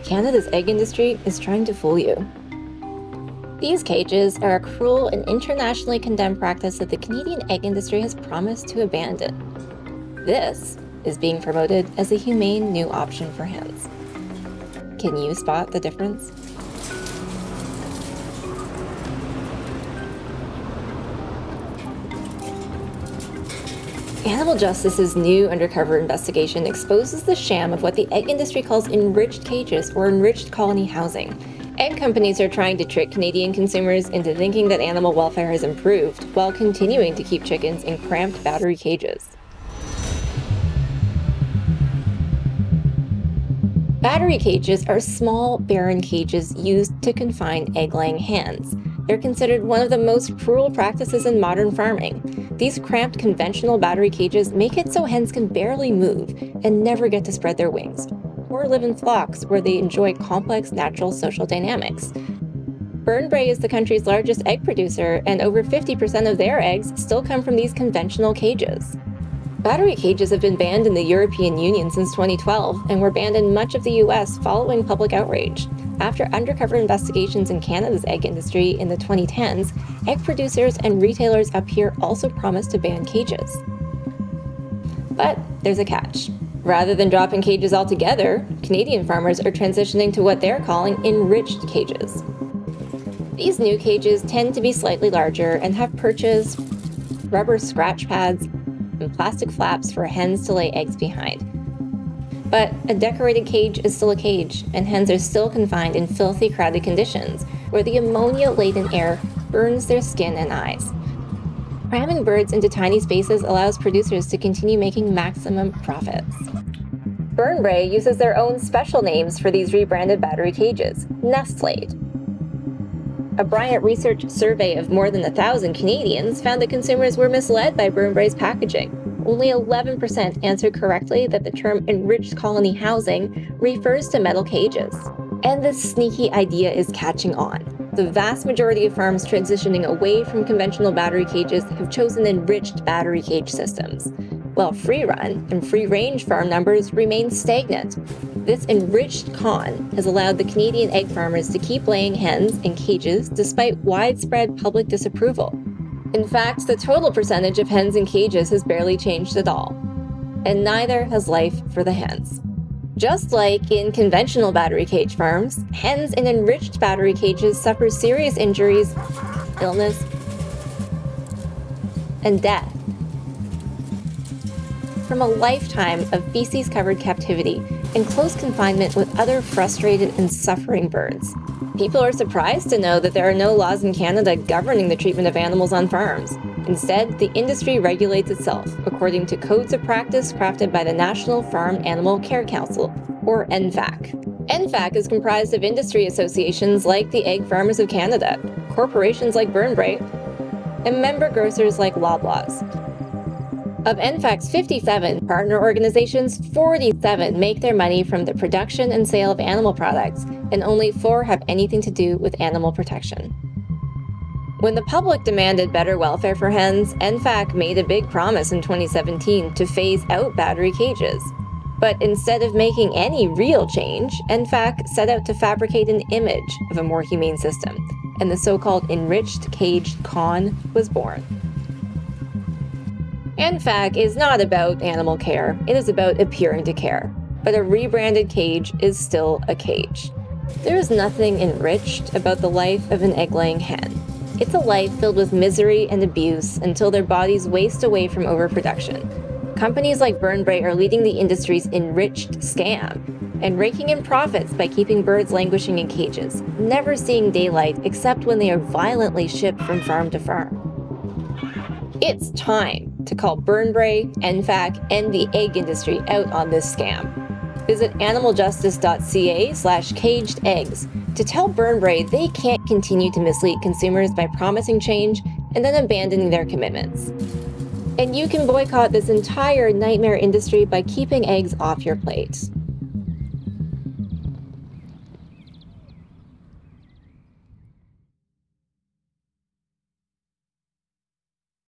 Canada's egg industry is trying to fool you. These cages are a cruel and internationally condemned practice that the Canadian egg industry has promised to abandon. This is being promoted as a humane new option for hens. Can you spot the difference? Animal Justice's new undercover investigation exposes the sham of what the egg industry calls enriched cages or enriched colony housing. Egg companies are trying to trick Canadian consumers into thinking that animal welfare has improved while continuing to keep chickens in cramped battery cages. Battery cages are small, barren cages used to confine egg-laying hens. They're considered one of the most cruel practices in modern farming. These cramped conventional battery cages make it so hens can barely move and never get to spread their wings, or live in flocks where they enjoy complex natural social dynamics. Burnbrae is the country's largest egg producer, and over 50% of their eggs still come from these conventional cages. Battery cages have been banned in the European Union since 2012 and were banned in much of the US following public outrage. After undercover investigations in Canada's egg industry in the 2010s, egg producers and retailers up here also promised to ban cages. But there's a catch. Rather than dropping cages altogether, Canadian farmers are transitioning to what they're calling enriched cages. These new cages tend to be slightly larger and have perches, rubber scratch pads, and plastic flaps for hens to lay eggs behind. But a decorated cage is still a cage, and hens are still confined in filthy, crowded conditions, where the ammonia-laden air burns their skin and eyes. Cramming birds into tiny spaces allows producers to continue making maximum profits. Burnbrae uses their own special names for these rebranded battery cages: nest-laid. A Bryant Research survey of more than 1,000 Canadians found that consumers were misled by Burnbrae's packaging. Only 11% answered correctly that the term enriched colony housing refers to metal cages. And this sneaky idea is catching on. The vast majority of farms transitioning away from conventional battery cages have chosen enriched battery cage systems, while free-run and free-range farm numbers remain stagnant. This enriched con has allowed the Canadian egg farmers to keep laying hens in cages despite widespread public disapproval. In fact, the total percentage of hens in cages has barely changed at all. And neither has life for the hens. Just like in conventional battery cage farms, hens in enriched battery cages suffer serious injuries, illness, and death from a lifetime of feces-covered captivity in close confinement with other frustrated and suffering birds. People are surprised to know that there are no laws in Canada governing the treatment of animals on farms. Instead, the industry regulates itself according to codes of practice crafted by the National Farm Animal Care Council, or NFAC. NFAC is comprised of industry associations like the Egg Farmers of Canada, corporations like Burnbrae, and member grocers like Loblaws. Of NFAC's 57 partner organizations, 47 make their money from the production and sale of animal products, and only 4 have anything to do with animal protection. When the public demanded better welfare for hens, NFAC made a big promise in 2017 to phase out battery cages. But instead of making any real change, NFAC set out to fabricate an image of a more humane system, and the so-called enriched cage con was born. NFAC is not about animal care, it is about appearing to care. But a rebranded cage is still a cage. There is nothing enriched about the life of an egg-laying hen. It's a life filled with misery and abuse until their bodies waste away from overproduction. Companies like Burnbrae are leading the industry's enriched scam and raking in profits by keeping birds languishing in cages, never seeing daylight except when they are violently shipped from farm to farm. It's time to call Burnbrae, NFAC, and the egg industry out on this scam. Visit animaljustice.ca/cagedeggs to tell Burnbrae they can't continue to mislead consumers by promising change and then abandoning their commitments. And you can boycott this entire nightmare industry by keeping eggs off your plate.